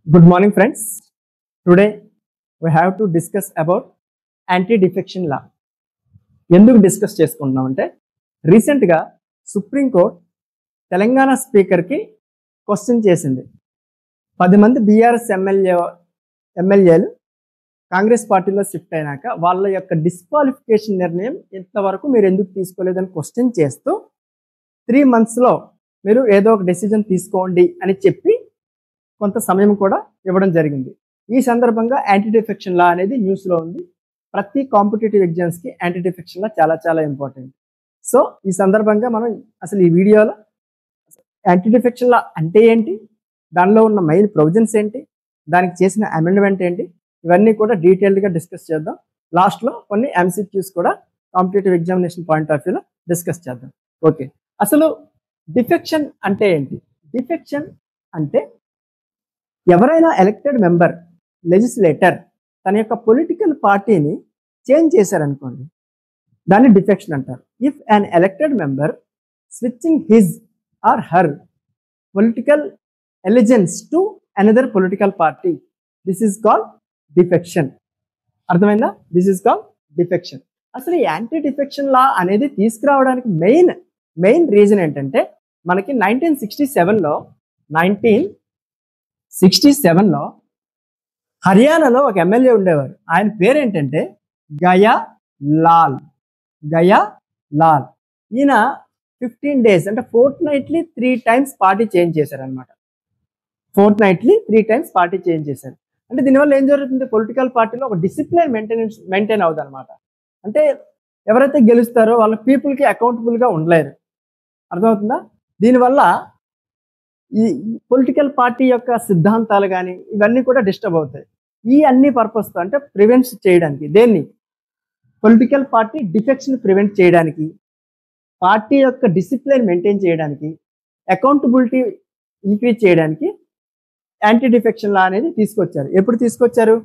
Good morning, friends. Today we have to discuss about anti-defection law. ఎందుకు discuss చేసుకుంటున్నామంటే రీసెంట్గా supreme court Telangana స్పీకర్కి question చేసింది. 10 మంది BRS ఎమ్మెల్యేలు కాంగ్రెస్ పార్టీలో షిఫ్ట్ అయినాక వాళ్ళ యొక్క డిస్క్వాలిఫికేషన్ నిర్ణయం ఇంతవరకు మీరు ఎందుకు తీసుకోలేదని క్వశ్చన్ చేస్తూ 3 monthsలో మీరు ఏదో ఒక డెసిజన్ తీసుకోండి అని చెప్పి కొంత సమయం కూడా ఇవ్వడం జరిగింది. ఈ సందర్భంగా యాంటీ డిఫెక్షన్ లా అనేది న్యూస్లో ఉంది. ప్రతి కాంపిటేటివ్ ఎగ్జామ్స్కి యాంటీ డిఫెక్షన్ లా చాలా చాలా ఇంపార్టెంట్. సో ఈ సందర్భంగా మనం అసలు ఈ వీడియోలో యాంటీ డిఫెక్షన్ లా అంటే ఏంటి, దానిలో ఉన్న మెయిన్ ప్రొవిజన్స్ ఏంటి, దానికి చేసిన అమెండ్మెంట్ ఏంటి, ఇవన్నీ కూడా డీటెయిల్డ్గా డిస్కస్ చేద్దాం. లాస్ట్లో కొన్ని MCQs కూడా కాంపిటేటివ్ ఎగ్జామినేషన్ పాయింట్ ఆఫ్ వ్యూలో డిస్కస్ చేద్దాం. ఓకే, అసలు డిఫెక్షన్ అంటే ఏంటి? డిఫెక్షన్ అంటే ఎవరైనా ఎలక్టెడ్ మెంబర్ లెజిస్లేటర్ తన యొక్క పొలిటికల్ పార్టీని చేంజ్ చేశారనుకోండి, దాన్ని డిఫెక్షన్ అంటారు. If an elected member switching his or her political allegiance to another political party, this is called defection. అర్థమైందా? This is called defection. అసలు ఈ యాంటీ డిఫెక్షన్ లా అనేది తీసుకురావడానికి మెయిన్ రీజన్ ఏంటంటే, మనకి 1967లో హర్యానాలో ఒక ఎమ్మెల్యే ఉండేవారు. ఆయన పేరేంటంటే గయా లాల్. ఈయన 15 days అంటే ఫోర్ట్నైట్లీ 3 times పార్టీ చేంజ్ చేశారనమాట. అంటే దీనివల్ల ఏం జరుగుతుంది, పొలిటికల్ పార్టీలో ఒక డిసిప్లిన్ మెయింటైన్ అవుతుంది అనమాట. అంటే ఎవరైతే గెలుస్తారో వాళ్ళ పీపుల్కి అకౌంటబుల్గా ఉండలేరు. అర్థమవుతుందా? దీనివల్ల ఈ పొలిటికల్ పార్టీ యొక్క సిద్ధాంతాలు కానీ ఇవన్నీ కూడా డిస్టర్బ్ అవుతాయి. ఈ అన్ని పర్పస్తో అంటే ప్రివెంట్ చేయడానికి, దేన్ని, పొలిటికల్ పార్టీ డిఫెక్షన్ ప్రివెంట్ చేయడానికి, పార్టీ యొక్క డిసిప్లిన్ మెయింటైన్ చేయడానికి, అకౌంటబిలిటీ ఇంక్రీజ్ చేయడానికి యాంటీ డిఫెక్షన్ లా అనేది తీసుకొచ్చారు. ఎప్పుడు తీసుకొచ్చారు?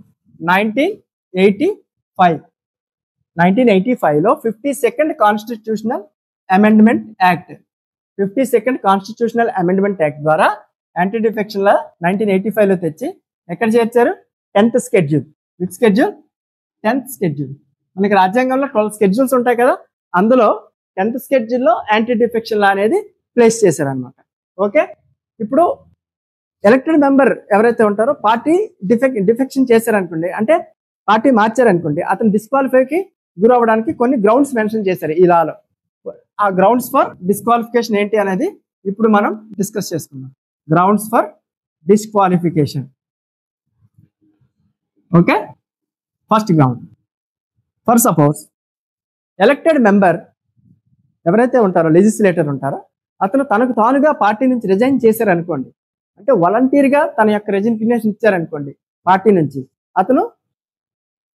1985లో 52nd constitutional amendment act. 52nd constitutional amendment act ద్వారా యాంటీ డిఫెక్షన్ లా 1985లో తెచ్చి ఎక్కడ చేర్చారు? 10th schedule. Which schedule? 10th schedule. మనకి రాజ్యాంగంలో 12 schedules ఉంటాయి కదా, అందులో 10th schedule యాంటీ డిఫెక్షన్ లా అనేది ప్లేస్ చేశారనమాట. ఓకే, ఇప్పుడు ఎలక్టెడ్ మెంబర్ ఎవరైతే ఉంటారో పార్టీ డిఫెక్షన్ చేశారనుకోండి, అంటే పార్టీ మార్చారనుకోండి, అతను డిస్క్వాలిఫైకి గురవ్వడానికి కొన్ని గ్రౌండ్స్ మెన్షన్ చేశారు ఈ లాలో. ఆ గ్రౌండ్స్ ఫర్ డిస్క్వాలిఫికేషన్ ఏంటి అనేది ఇప్పుడు మనం డిస్కస్ చేసుకుందాం. Grounds for disqualification. Okay, first ground, for suppose elected member ఎవరైతే ఉంటారో, లెజిస్లేటర్ ఉంటారో, అతను తనకు తానుగా పార్టీ నుంచి రిజైన్ చేశారనుకోండి, అంటే వాలంటీర్గా తన యొక్క రెజిగ్నేషన్ ఇచ్చారనుకోండి పార్టీ నుంచి, అతను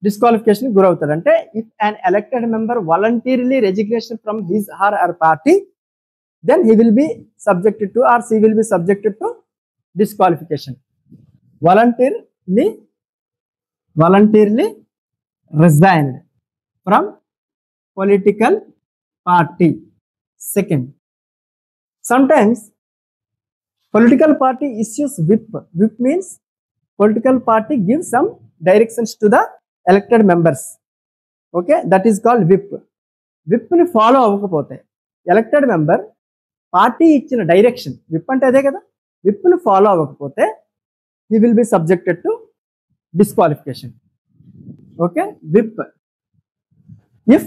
డిస్క్వాలిఫికేషన్ గురవుతాడు. అంటే if an elected member voluntarily resignation from his or her party, then he will be subjected to or she will be subjected to disqualification. Voluntarily resigned from political party. Second, sometimes political party issues whip. Whip means political party gives some directions to the elected members. Okay, that is called whip. Whip ni follow avvakapote elected member party ichina direction, whip ante ade kada, whip ni follow avvakapote he will be subjected to disqualification. Okay, whip. If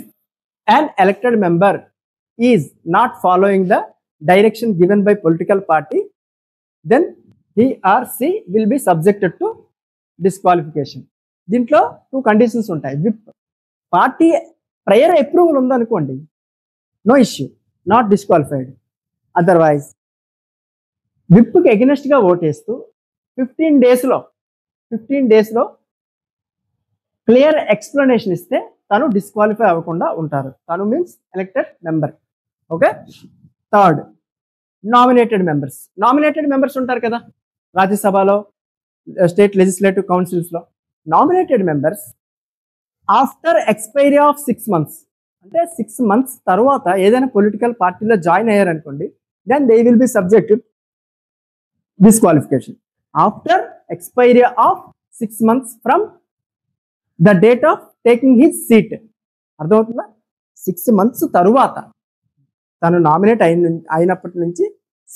an elected member is not following the direction given by political party, then he or she will be subjected to disqualification. దీంట్లో 2 conditions ఉంటాయి. Whip party prior approval ఉందనుకోండి, no issue, not disqualified. Otherwise విప్కి అగెనెస్ట్గా ఓటేస్తూ 15 daysలో clear explanation ఇస్తే తను disqualify అవ్వకుండా ఉంటారు. తను means elected member. Okay, third, nominated members ఉంటారు కదా రాజ్యసభలో, స్టేట్ లెజిస్లేటివ్ కౌన్సిల్స్లో. Nominated members after expiry of 6 months, అంటే 6 months తర్వాత ఏదైనా పొలిటికల్ పార్టీలో జాయిన్ అయ్యారనుకోండి, then they will be subjected disqualification. After expiry of 6 months from the date of taking his seat. అర్థమవుతుందా? 6 months తరువాత తను నామినేట్ అయినప్పటి నుంచి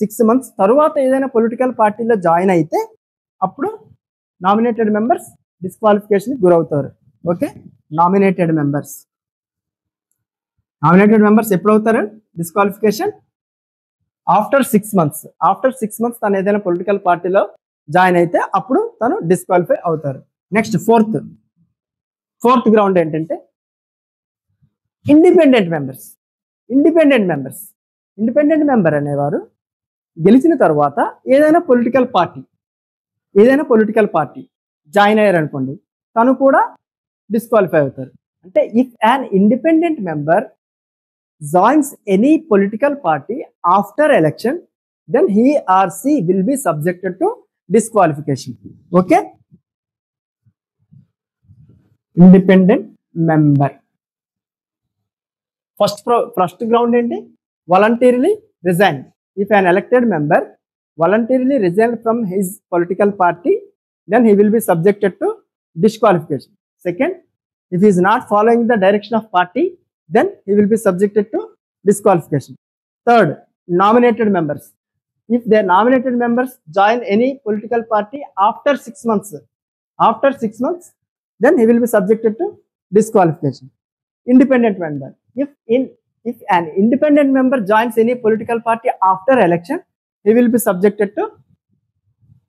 6 months తరువాత ఏదైనా పొలిటికల్ పార్టీలో జాయిన్ అయితే అప్పుడు నామినేటెడ్ మెంబర్స్ డిస్క్వాలిఫికేషన్ గురవుతారు. ఓకే, నామినేటెడ్ మెంబర్స్ ఎప్పుడు అవుతారు disqualification? After 6 months. After 6 months తను ఏదైనా పొలిటికల్ పార్టీలో జాయిన్ అయితే అప్పుడు తను డిస్క్వాలిఫై అవుతారు. నెక్స్ట్ ఫోర్త్ గ్రౌండ్ ఏంటంటే ఇండిపెండెంట్ మెంబర్ అనేవారు గెలిచిన తర్వాత ఏదైనా పొలిటికల్ పార్టీ జాయిన్ అయ్యారు అనుకోండి, తను కూడా డిస్క్వాలిఫై అవుతారు. అంటే if an independent member joins any political party after election, then he or she will be subjected to disqualification. Okay, independent member. First ground ఏంటి? Voluntarily resign. If an elected member voluntarily resign from his political party, then he will be subjected to disqualification. Second, if he is not following the direction of party, then he will be subjected to disqualification. Third, nominated members. If their nominated members join any political party after 6 months, then he will be subjected to disqualification. Independent member. If an independent member joins any political party after election, he will be subjected to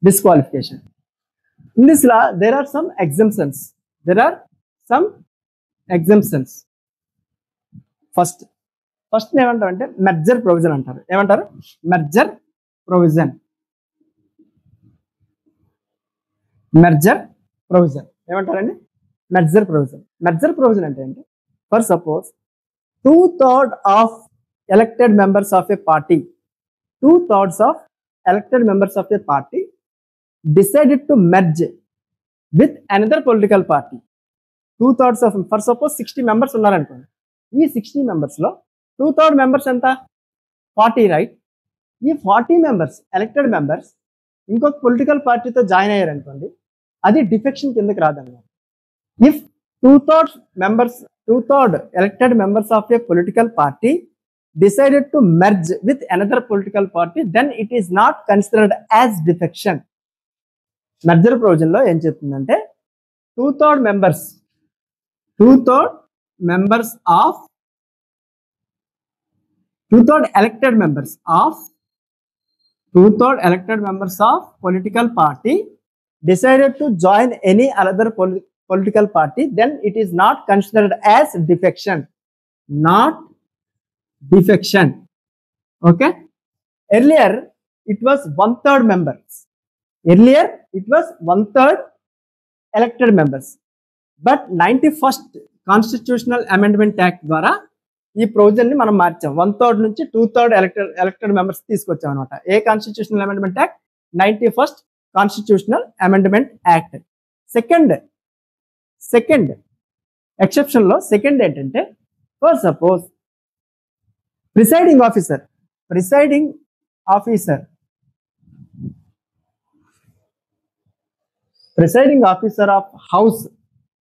disqualification. In this law, there are some exemptions. First ఏమంటారు అంటే merger provision అంటారు. ఏమంటారు? Merger provision ఏమంటారండి? Merger provision అంటే ఏంటి? For suppose 2/3 of elected members of A party decided to merge with another political party. 2/3 of, for suppose 60 members ఉన్నారనుకోండి, ఈ 60 members లో 2/3 members ఎంత? 40, రైట్? ఈ 40 members ఎలక్టెడ్ మెంబర్స్ ఇంకొక పొలిటికల్ పార్టీతో జాయిన్ అయ్యారు అనుకోండి, అది డిఫెక్షన్ కిందకి రాదన్నమాట. If 2/3 elected members of a political party decided to merge with another political party, then it is not considered as defection. Merger provision లో ఏం చెప్తుందంటే 2/3 elected members of political party decided to join any other political party, then it is not considered as defection. Okay, earlier it was 1/3 members. Earlier it was 1/3 elected members, but 91st Constitutional Amendment Act ద్వారా ఈ provision ని మనం మార్చాం. 1/3 నుంచి 2/3 elected members తీసుకొచ్చాం అనమాట. ఏ constitutional amendment act? 91st Constitutional Amendment Act. Second exception లో second ఏంటంటే, for suppose presiding officer of house,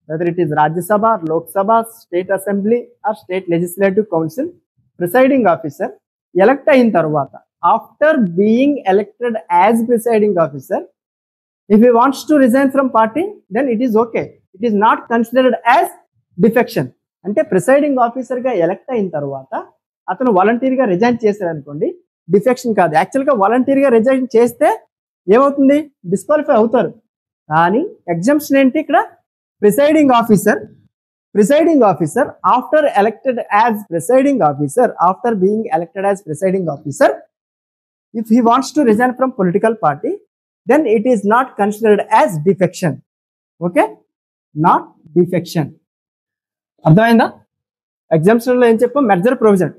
whether it is Rajya Sabha, Lok Sabha, State Assembly or State Legislative Council, presiding officer elect అయిన తర్వాత, after being elected as presiding officer, if he wants to resign from party, then it is okay. It is not considered as defection. అంటే presiding officer గా elect అయిన తర్వాత అతను వాలంటీర్గా resign చేశారు అనుకోండి, డిఫెక్షన్ కాదు. యాక్చువల్గా వాలంటీర్గా రిజైన్ చేస్తే ఏమవుతుంది? డిస్క్వాలిఫై అవుతారు. కానీ ఎగ్జామ్షన్ ఏంటి ఇక్కడ? Presiding officer after being elected as presiding officer, if he wants to resign from political party, then it is not considered as defection. Okay, not defection. అర్థమైందా? ఎగ్జామ్షన్ లో ఏం చెప్పాం? Merger provision.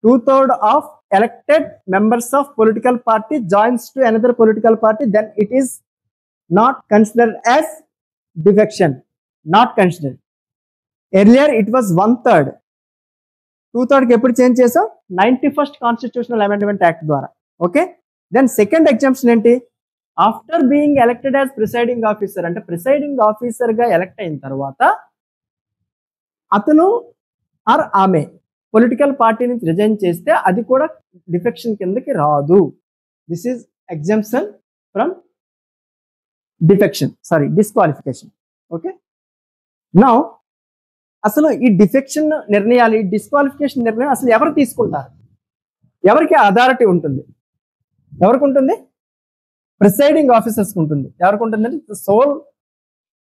2/3 of elected members of political party joins to another political party, then it is not considered as defection. Not considered. Earlier it was 1/3. 2/3 కి ఎప్పుడు change చేసాం? 91st Constitutional Amendment Act ద్వారా. Okay, then second exemption ఏంటి? After being elected as presiding officer, అంటే presiding ఆఫీసర్గా elect అయిన తర్వాత అతను ఆర్ ఆమె పొలిటికల్ పార్టీ నుంచి రిజైన్ చేస్తే అది కూడా డిఫెక్షన్ కిందకి రాదు. This is exemption from disqualification. Okay, now అసలు ఈ డిఫెక్షన్ నిర్ణయాలు, ఈ డిస్క్వాలిఫికేషన్ నిర్ణయం అసలు ఎవరు తీసుకుంటారు, ఎవరికి అథారిటీ ఉంటుంది, ఎవరికి ఉంటుంది? ప్రిసైడింగ్ ఆఫీసర్స్కి ఉంటుంది. ఎవరికి ఉంటుందంటే సోల్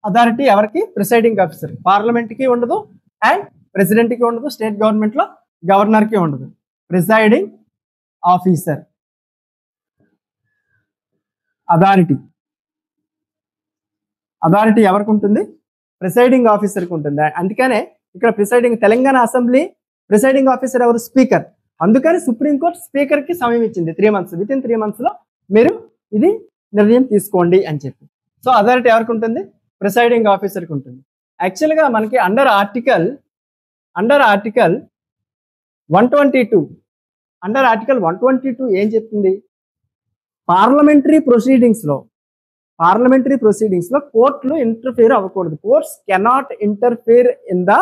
అథారిటీ ఎవరికి? Presiding officer. పార్లమెంట్కి ఉండదు, అండ్ ప్రెసిడెంట్కి ఉండదు, స్టేట్ గవర్నమెంట్లో గవర్నర్కి ఉండదు. ప్రిసైడింగ్ ఆఫీసర్ అథారిటీ ఎవరికి ఉంటుంది? ప్రిసైడింగ్ ఆఫీసర్కి ఉంటుంది. అందుకనే ఇక్కడ తెలంగాణ అసెంబ్లీ ప్రిసైడింగ్ ఆఫీసర్ ఎవరు? స్పీకర్. అందుకని సుప్రీంకోర్టు స్పీకర్కి సమయం ఇచ్చింది 3 months. విత్ ఇన్ 3 months మీరు ఇది నిర్ణయం తీసుకోండి అని చెప్పి. సో అథారిటీ ఎవరికి ఉంటుంది? ప్రిసైడింగ్ ఆఫీసర్కి ఉంటుంది. యాక్చువల్గా మనకి అండర్ ఆర్టికల్ 122 ఏం చెప్తుంది? పార్లమెంటరీ ప్రొసీడింగ్స్లో కోర్టులు ఇంటర్ఫియర్ అవ్వకూడదు. Courts cannot interfere in the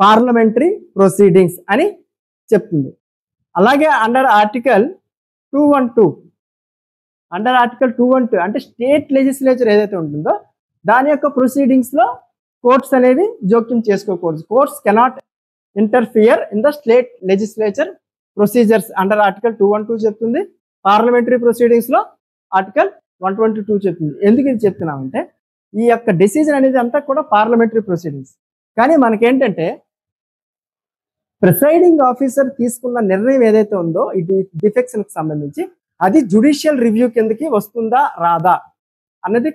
parliamentary proceedings అని చెప్తుంది. అలాగే అండర్ ఆర్టికల్ 212 అంటే స్టేట్ లెజిస్లేచర్ ఏదైతే ఉంటుందో దాని యొక్క ప్రొసీడింగ్స్లో కోర్ట్స్ అనేవి జోక్యం చేసుకోకూడదు. Courts cannot interfere in the state legislature procedures under article 212 చెప్తుంది. పార్లమెంటరీ ప్రొసీడింగ్స్లో ఆర్టికల్ 122 చెప్తుంది. ఎందుకు ఇది చెప్తున్నామంటే ఈ యొక్క డెసిజన్ అనేది అంతా కూడా పార్లమెంటరీ ప్రొసీడింగ్స్. కానీ మనకేంటంటే ప్రిసైడింగ్ ఆఫీసర్ తీసుకున్న నిర్ణయం ఏదైతే ఉందో ఇది డిఫెక్షన్కి సంబంధించి అది జ్యుడిషియల్ రివ్యూ కిందకి వస్తుందా రాదా అన్నది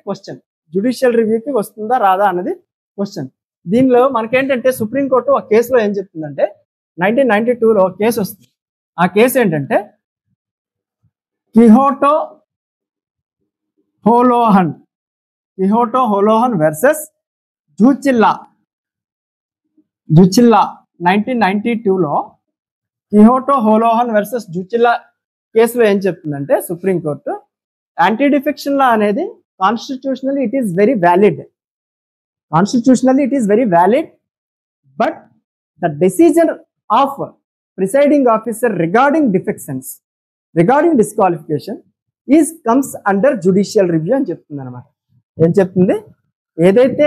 క్వశ్చన్. దీనిలో మనకేంటంటే సుప్రీంకోర్టు ఒక కేసులో ఏం చెప్తుందంటే 1992లో ఒక కేసు వస్తుంది. ఆ కేసు ఏంటంటే కిహోటో హోలోహన్ వర్సెస్ జూచిల్లా 1992లో కిహోటో హోలోహన్ వర్సెస్ జూచిల్లా కేసులో ఏం చెప్తుందంటే సుప్రీంకోర్టు యాంటీ డిఫెక్షన్ లా అనేది constitutionally it is very valid but the decision of presiding officer regarding disqualification comes under judicial review అని చెప్తుంది అనమాట. ఏం చెప్తుంది? ఏదైతే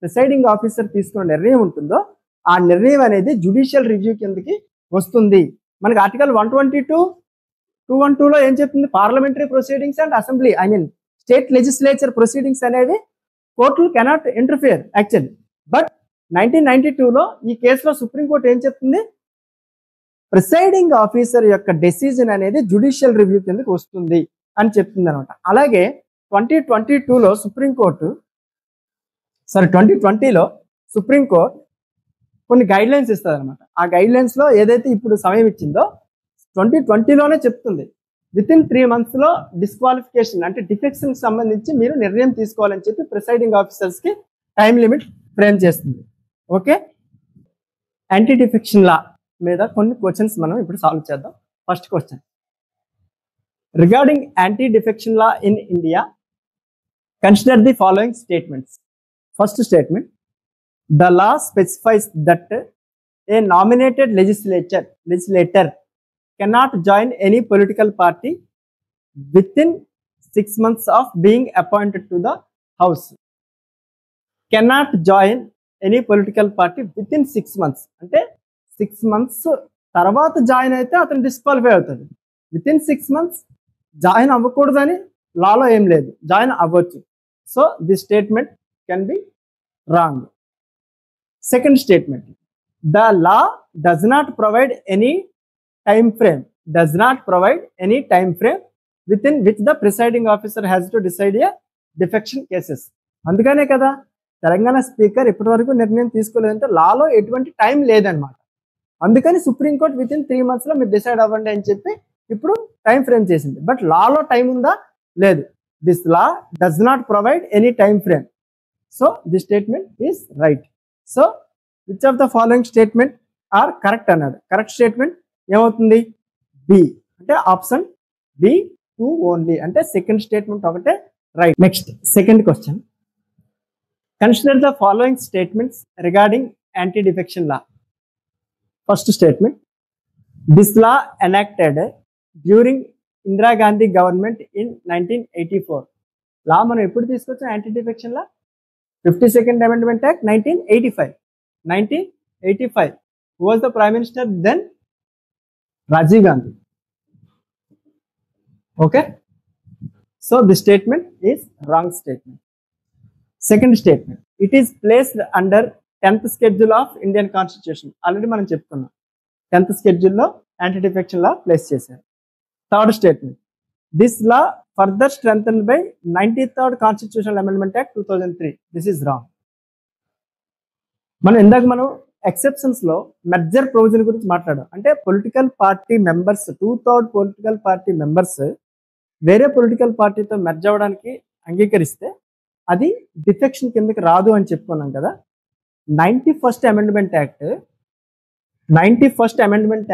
ప్రిసైడింగ్ ఆఫీసర్ తీసుకున్న నిర్ణయం ఉంటుందో ఆ నిర్ణయం అనేది జుడిషియల్ రివ్యూ కిందకి వస్తుంది. మనకి ఆర్టికల్ 212లో ఏం చెప్తుంది? Parliamentary proceedings and assembly state legislature proceedings అనేవి కోర్టులు కెనాట్ ఇంటర్ఫియర్ యాక్చువల్లీ. బట్ 1992లో ఈ కేసులో సుప్రీంకోర్టు ఏం చెప్తుంది? ప్రిసైడింగ్ ఆఫీసర్ యొక్క డెసిజన్ అనేది జుడిషియల్ రివ్యూ కిందకి వస్తుంది అని చెప్తుంది అనమాట. అలాగే 2020లో సుప్రీంకోర్టు కొన్ని గైడ్ లైన్స్ ఇస్తుంది అనమాట. ఆ గైడ్ లైన్స్ లో ఏదైతే ఇప్పుడు సమయం ఇచ్చిందో 2020లోనే చెప్తుంది విత్ ఇన్ 3 months డిస్క్వాలిఫికేషన్ అంటే డిఫెక్షన్ సంబంధించి మీరు నిర్ణయం తీసుకోవాలని చెప్పి ప్రిసైడింగ్ ఆఫీసర్స్ కి టైం లిమిట్ ఫ్రేమ్ చేస్తుంది. ఓకే, యాంటీ డిఫెక్షన్ లా మీద కొన్ని క్వశ్చన్స్ మనం ఇప్పుడు సాల్వ్ చేద్దాం. First question, regarding anti defection law in India consider the following statements. First statement, the law specifies that a nominated legislator cannot join any political party within 6 months of being appointed to the house. Cannot join any political party within 6 months అంటే 6 months తర్వాత join అయితే అతను disqualify అవుతాడు. With in 6 months join అవ్వకూడదని లాలో ఏం లేదు, join అవ్వచ్చు. So this statement can be wrong. Second statement, the law does not provide any time frame within which the presiding officer has to decide a defection cases. అందుకనే కదా Telangana speaker ఇప్పటి వరకు నిర్ణయం తీసుకోలేదంటే లాలో ఎటువంటి time లేదనమాట. అందుకని సుప్రీంకోర్టు విత్ ఇన్ 3 months మీరు decide అవ్వండి అని చెప్పి ఇప్పుడు టైం ఫ్రేమ్ చేసింది. బట్ లాలో టైం ఉందా? లేదు. This law does not provide any time frame. So this statement is right. So which of the following statement are correct అన్నాడు. కరెక్ట్ స్టేట్మెంట్ ఏమవుతుంది? బి, అంటే ఆప్షన్ బి టూ ఓన్లీ అంటే second statement ఒకటే right. Next second question, consider the following statements regarding anti defection law. First statement, this law enacted during Indira Gandhi government in 1984. లా మనం ఎప్పుడు తీసుకొచ్చాం anti defection law? 52nd Amendment Act 1985. 1985. Who was the Prime Minister then? Rajiv Gandhi. Okay. So this statement is wrong statement. Second statement, it is placed under 10th schedule of Indian Constitution. Already మనం చెప్పుకున్నాం 10th schedule లో anti defection లా place చేశారు. Third statement, this law further strengthened by 93rd Constitutional Amendment Act 2003. This is wrong. మనం exceptions లో merger provision గురించి మాట్లాడాం. అంటే political party members 2/3 political party members వేరే పొలిటికల్ పార్టీతో మెర్జ్ అవ్వడానికి అంగీకరిస్తే అది డిఫెక్షన్ కిందకి రాదు అని చెప్పుకున్నాం కదా. 91st Amendment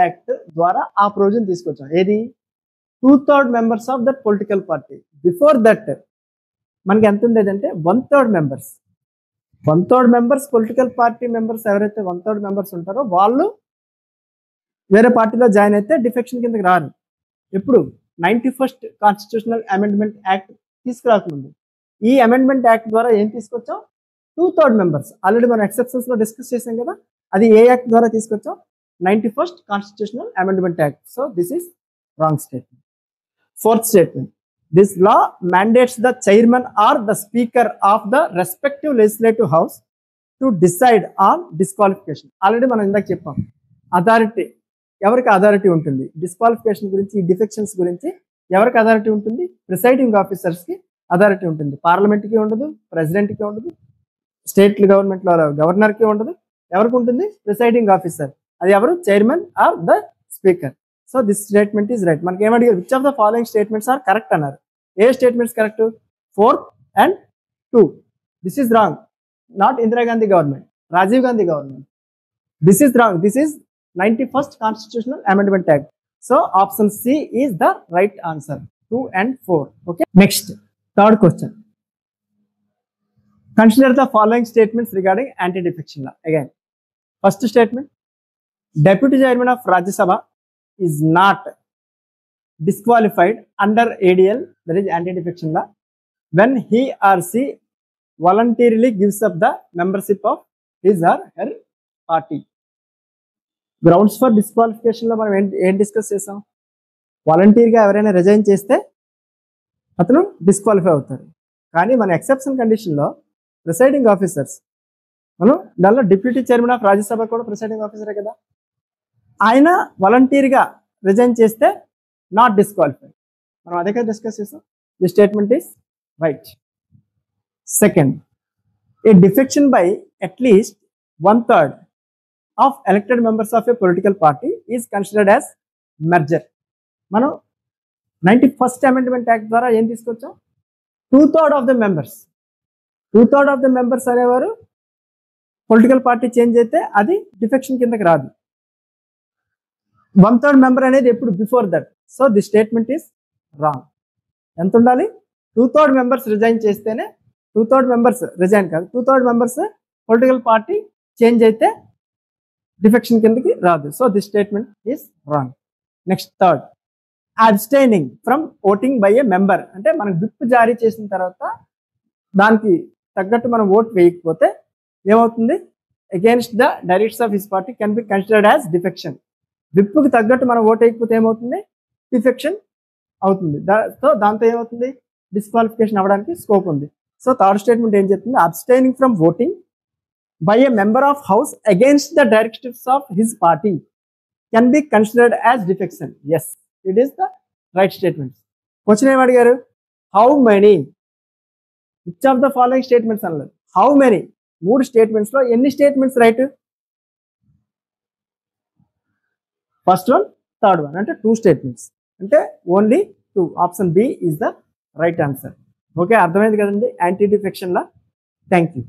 Act ద్వారా ఆ ప్రొవిజన్ తీసుకొచ్చాం. ఏది? 2/3 members of that political party. Before that మనకి ఎంత ఉండేదంటే 1/3 members. 1/3 members political party members ఎవరైతే 1/3 మెంబర్స్ ఉంటారో వాళ్ళు వేరే పార్టీలో జాయిన్ అయితే డిఫెక్షన్ కిందకి రారు. ఎప్పుడు? 91st constitutional amendment act తీసుకురాకముందు. ఈ అమెండ్మెంట్ యాక్ట్ ద్వారా ఏం తీసుకొచ్చాం? 2/3 మెంబర్స్. ఆల్రెడీ మనం ఎక్సెప్షన్స్ లో డిస్కస్ చేసాం కదా. అది ఏ యాక్ట్ ద్వారా తీసుకొచ్చాం? 91st constitutional amendment act. So this is wrong statement. Fourth statement, this law mandates the chairman or the speaker of the respective legislative house to decide on disqualification. Already మనం ఇందాక చెప్పాం, authority ఎవరికి authority ఉంటుంది disqualification గురించి, defections గురించి ఎవరికి authority ఉంటుంది? Presiding officers కి అథారిటీ ఉంటుంది. పార్లమెంట్ కి ఉండదు, ప్రెసిడెంట్ కి ఉండదు, స్టేట్ గవర్నమెంట్ లో గవర్నర్ కి ఉండదు. ఎవరికి ఉంటుంది? Presiding officer. అది ఎవరు? Chairman or the speaker. So this statement is right. మనకి ఏమడిగారు? Which of the following statements are correct అన్నారు. ఏ statements correct? 4th and 2. This is wrong. Not Indira Gandhi government, Rajiv Gandhi government. This is wrong. This is 91st constitutional amendment act. So option C is the right answer. 2 and 4. Okay. Next third question, consider the following statements regarding anti defection law. Again first statement, deputy chairman of Rajya Sabha is not disqualified under ADL, that is anti-defection law, when he or she voluntarily gives up the membership of his or her party. Grounds for disqualification లో మనం ఏం discuss చేసాం? వాలంటీర్గా ఎవరైనా resign చేస్తే అతను disqualify అవుతారు. కానీ మన ఎక్సెప్షన్ కండిషన్లో ప్రిసైడింగ్ ఆఫీసర్స్, మనం దానిలో డిప్యూటీ చైర్మన్ ఆఫ్ రాజ్యసభ కూడా ప్రిసైడింగ్ ఆఫీసరే కదా, ఆయన వాలంటీర్గా రిజైన్ చేస్తే నాట్ డిస్క్వాలిఫైడ్. మనం అదే కదా డిస్కస్ చేస్తాం. The statement is right. Second, A defection by at least 1/3 of elected members of a political party is considered as merger. మనం 91st Amendment Act ద్వారా ఏం తీసుకొచ్చాం? 2/3 of the members. 2/3 of the members అనేవారు political party change అయితే అది defection కిందకి రాదు. 1/3 member అనేది ఎప్పుడు? Before that. So the statement is wrong. ఎంత ఉండాలి? 2/3 మెంబర్స్ రిజైన్ చేస్తేనే, 2/3 మెంబర్స్ రిజైన్ కాదు, 2/3 మెంబర్స్ పొలిటికల్ పార్టీ చేంజ్ అయితే డిఫెక్షన్ కిందకి రాదు. So the statement is wrong. Next third, abstaining from voting by a member. అంటే మనకు విప్ జారీ చేసిన తర్వాత దానికి తగ్గట్టు మనం ఓట్ వేయకపోతే ఏమవుతుంది? Against the directs of his party can be considered as defection. విప్కి తగ్గట్టు మనం ఓట్ వేయకపోతే ఏమవుతుంది? డిఫెక్షన్ అవుతుంది. సో దాంతో ఏమవుతుంది? డిస్క్వాలిఫికేషన్ అవ్వడానికి స్కోప్ ఉంది. సో థర్డ్ స్టేట్మెంట్ ఏం చెప్తుంది? Abstaining from voting by a member of house against the directives of his party can be considered as defection. Yes, it is the right statement. Question ఏం అడిగారు? How many, which of the following statements అనలేదు. How many, 3 statements లో ఎన్ని statements right? First one, third one, అంటే 2 statements, అంటే only 2. Option B is the right answer. Okay, అర్థమైంది కదండి anti defection law. Thank you.